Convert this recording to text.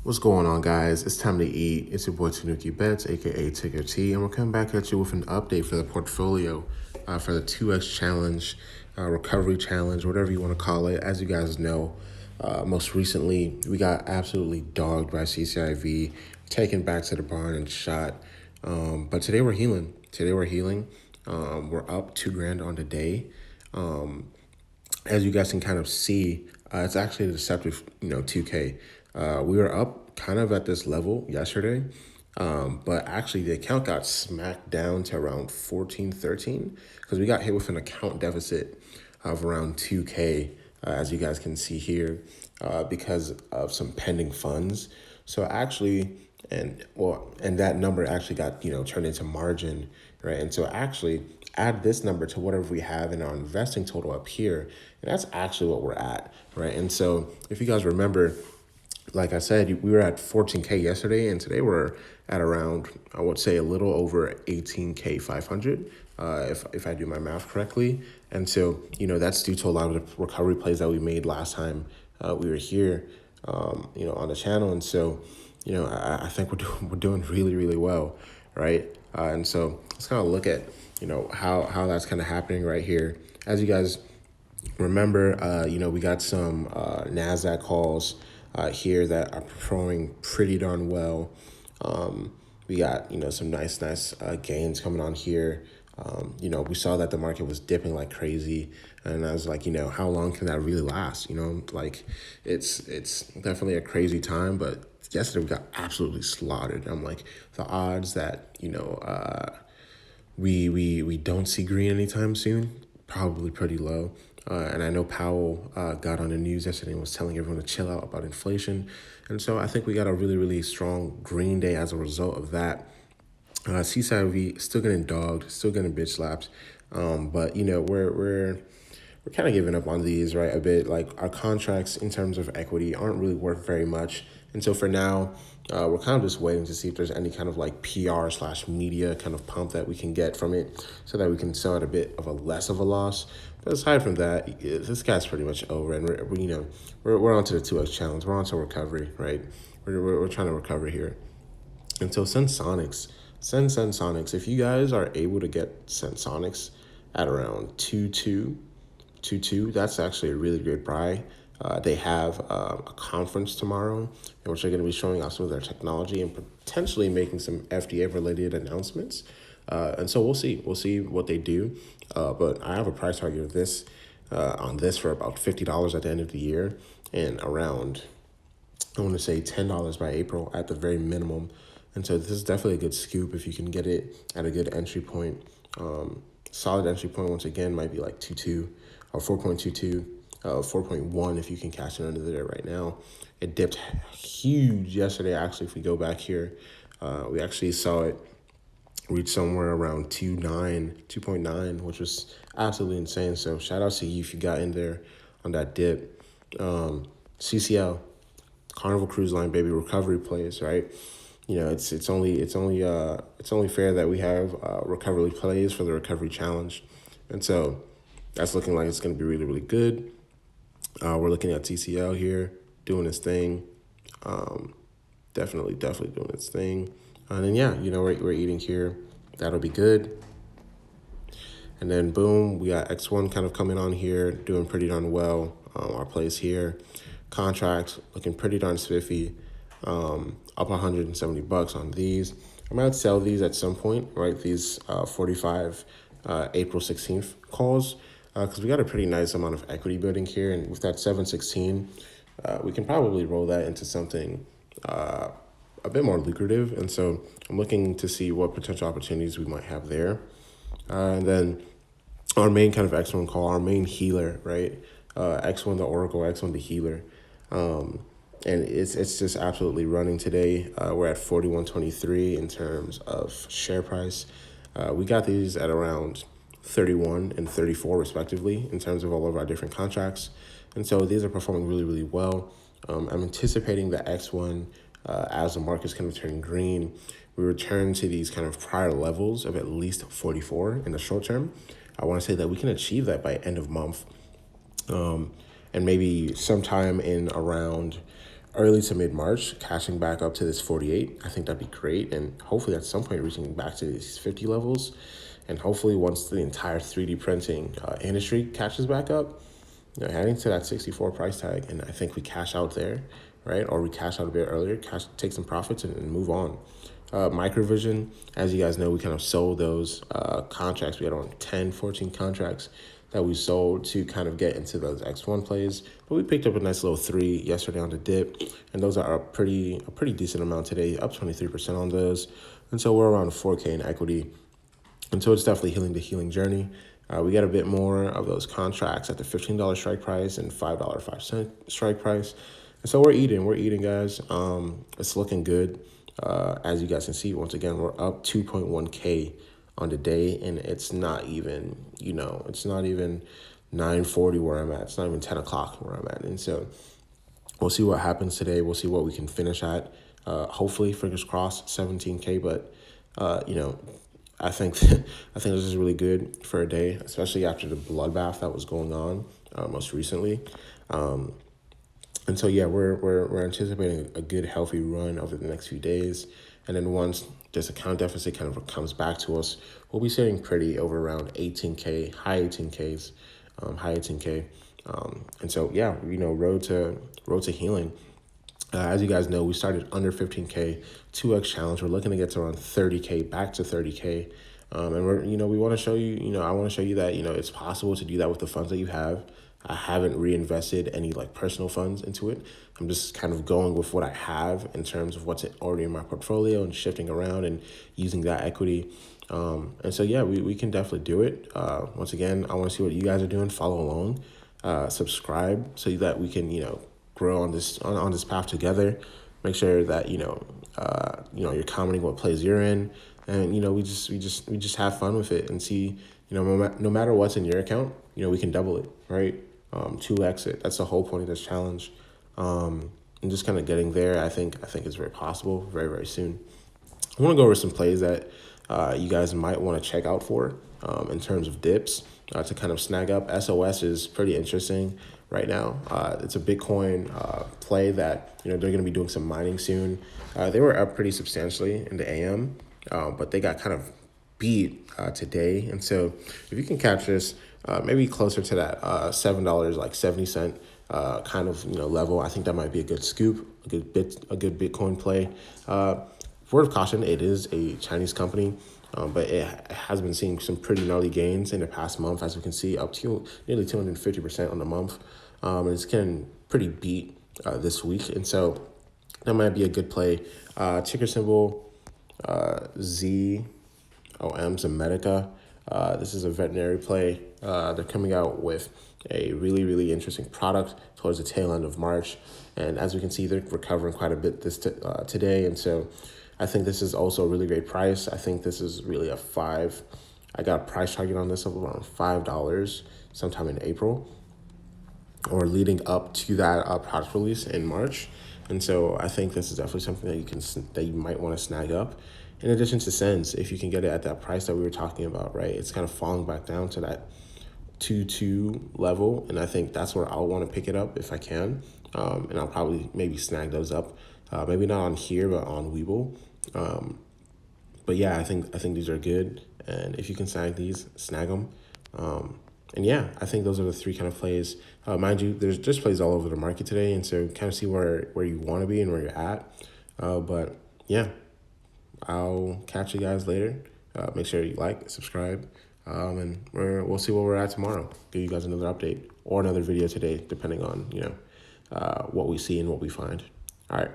What's going on, guys? It's time to eat. It's your boy Tanuqi Bets, aka Ticker T, and we're coming back at you with an update for the portfolio for the 2x challenge, recovery challenge, whatever you want to call it. As you guys know, most recently we got absolutely dogged by CCIV, taken back to the barn and shot. But today we're healing. We're up $2,000 on the day. As you guys can kind of see, it's actually a deceptive, 2K. We were up kind of at this level yesterday, but actually the account got smacked down to around 14, 13 because we got hit with an account deficit of around 2K, as you guys can see here, because of some pending funds. So actually, and that number actually got, turned into margin, right? And so actually add this number to whatever we have in our investing total up here, and that's actually what we're at, right? And so if you guys remember, like I said, we were at 14K yesterday, and today we're at around, I would say, a little over 18K 500, if I do my math correctly. And so, that's due to a lot of the recovery plays that we made last time we were here, on the channel. And so, I think we're doing really, really well, right? And so let's kind of look at, how that's kind of happening right here. As you guys remember, we got some NASDAQ calls here that are performing pretty darn well. We got, some nice gains coming on here. We saw that the market was dipping like crazy, and I was like, how long can that really last? It's definitely a crazy time, but yesterday we got absolutely slaughtered. I'm like, the odds that, we don't see green anytime soon, probably pretty low. And I know Powell got on the news yesterday and was telling everyone to chill out about inflation. And so I think we got a really, really strong green day as a result of that. CCIV still getting dogged, still getting bitch slapped. But, we're kind of giving up on these, right, a bit. Like, our contracts in terms of equity aren't really worth very much. And so for now, we're kind of just waiting to see if there's any kind of like PR/media kind of pump that we can get from it so that we can sell at a bit of a less of a loss. But aside from that, this guy's pretty much over, and we're on to the 2X challenge. We're on to recovery, right? We're trying to recover here. And so Sensonics, if you guys are able to get Sensonics at around 2.2, that's actually a really great buy. They have a conference tomorrow in which they're going to be showing off some of their technology and potentially making some FDA-related announcements. And so we'll see what they do. But I have a price target of this on this for about $50 at the end of the year, and around, I want to say, $10 by April at the very minimum. And so this is definitely a good scoop if you can get it at a good entry point. Solid entry point, once again, might be like 2.2 or 4.22. 4.1 if you can cash it under there right now. It dipped huge yesterday. Actually, if we go back here, we actually saw it reach somewhere around 2.9, which was absolutely insane. So shout out to you if you got in there on that dip. CCL, Carnival Cruise Line, baby, recovery plays, right? It's only fair that we have recovery plays for the recovery challenge, and so that's looking like it's going to be really, really good. We're looking at TCL here doing its thing. Definitely doing its thing. And then, we're eating here. That'll be good. And then boom, we got X1 kind of coming on here, doing pretty darn well. Our plays here. Contracts looking pretty darn spiffy. Up $170 on these. I might sell these at some point, right? These 45 April 16th calls. Because we got a pretty nice amount of equity building here. And with that 716, we can probably roll that into something a bit more lucrative. And so I'm looking to see what potential opportunities we might have there. And then our main kind of X1 call, our main healer, right? X1 the Oracle, X1 the healer. And it's just absolutely running today. We're at 41.23 in terms of share price. We got these at around 31 and 34 respectively in terms of all of our different contracts. And so these are performing really, really well. I'm anticipating the X1, as the market's kind of turning green, we return to these kind of prior levels of at least 44 in the short term. I want to say that we can achieve that by end of month. And maybe sometime in around early to mid-March, cashing back up to this 48. I think that'd be great. And hopefully at some point reaching back to these 50 levels. And hopefully once the entire 3D printing industry catches back up, heading to that 64 price tag, and I think we cash out there, right? Or we cash out a bit earlier, take some profits and move on. Microvision, as you guys know, we kind of sold those contracts. We had around 10, 14 contracts that we sold to kind of get into those X1 plays. But we picked up a nice little 3 yesterday on the dip, and those are a pretty decent amount today, up 23% on those. And so we're around 4K in equity. And so it's definitely healing journey. We got a bit more of those contracts at the $15 strike price and $5.05 strike price. And so we're eating, guys. It's looking good. As you guys can see, once again, we're up 2.1K on the day, and it's not even, it's not even 9:40 where I'm at. It's not even 10 o'clock where I'm at. And so we'll see what happens today. We'll see what we can finish at. Hopefully, fingers crossed, 17K. But, I think this is really good for a day, especially after the bloodbath that was going on most recently. And so, yeah, we're anticipating a good, healthy run over the next few days. And then once this account deficit kind of comes back to us, we'll be sitting pretty over around 18K, high 18Ks, high 18K. And so, yeah, road to healing. As you guys know, we started under 15K, 2X challenge. We're looking to get to around 30K, back to 30K. And we want to show you, I want to show you that, it's possible to do that with the funds that you have. I haven't reinvested any personal funds into it. I'm just kind of going with what I have in terms of what's already in my portfolio and shifting around and using that equity. And so, yeah, we can definitely do it. Once again, I want to see what you guys are doing. Follow along, subscribe so that we can, grow on this path together. Make sure that you're commenting what plays you're in, and we just have fun with it and see no matter what's in your account, we can double it, right? 2x it. That's the whole point of this challenge. And just kind of getting there, I think is very possible very, very soon. I want to go over some plays that you guys might want to check out for in terms of dips to kind of snag up. SOS is pretty interesting right now. It's a Bitcoin play that they're going to be doing some mining soon. They were up pretty substantially in the AM, but they got kind of beat today. And so if you can catch this, maybe closer to that $7 like 70 cent kind of level, I think that might be a good scoop, a good Bitcoin play. Word of caution, it is a Chinese company, but it has been seeing some pretty gnarly gains in the past month, as we can see, up to nearly 250% on the month. And it's getting pretty beat this week. And so that might be a good play. Ticker symbol ZOM, Zomedica. This is a veterinary play. They're coming out with a really, really interesting product towards the tail end of March. And as we can see, they're recovering quite a bit today. And so I think this is also a really great price. I think this is really a 5. I got a price target on this of around $5 sometime in April, or leading up to that product release in March. And so I think this is definitely something that you might want to snag up. In addition to Sense, if you can get it at that price that we were talking about, right? It's kind of falling back down to that 2.2 level, and I think that's where I'll want to pick it up if I can. And I'll probably maybe snag those up, maybe not on here, but on Webull. But yeah, I think these are good, and if you can snag these, snag them. And yeah, I think those are the 3 kind of plays. Mind you, there's just plays all over the market today, and so kind of see where you want to be and where you're at. But yeah, I'll catch you guys later. Make sure you like, subscribe, and we'll see where we're at tomorrow. Give you guys another update or another video today, depending on what we see and what we find. All right.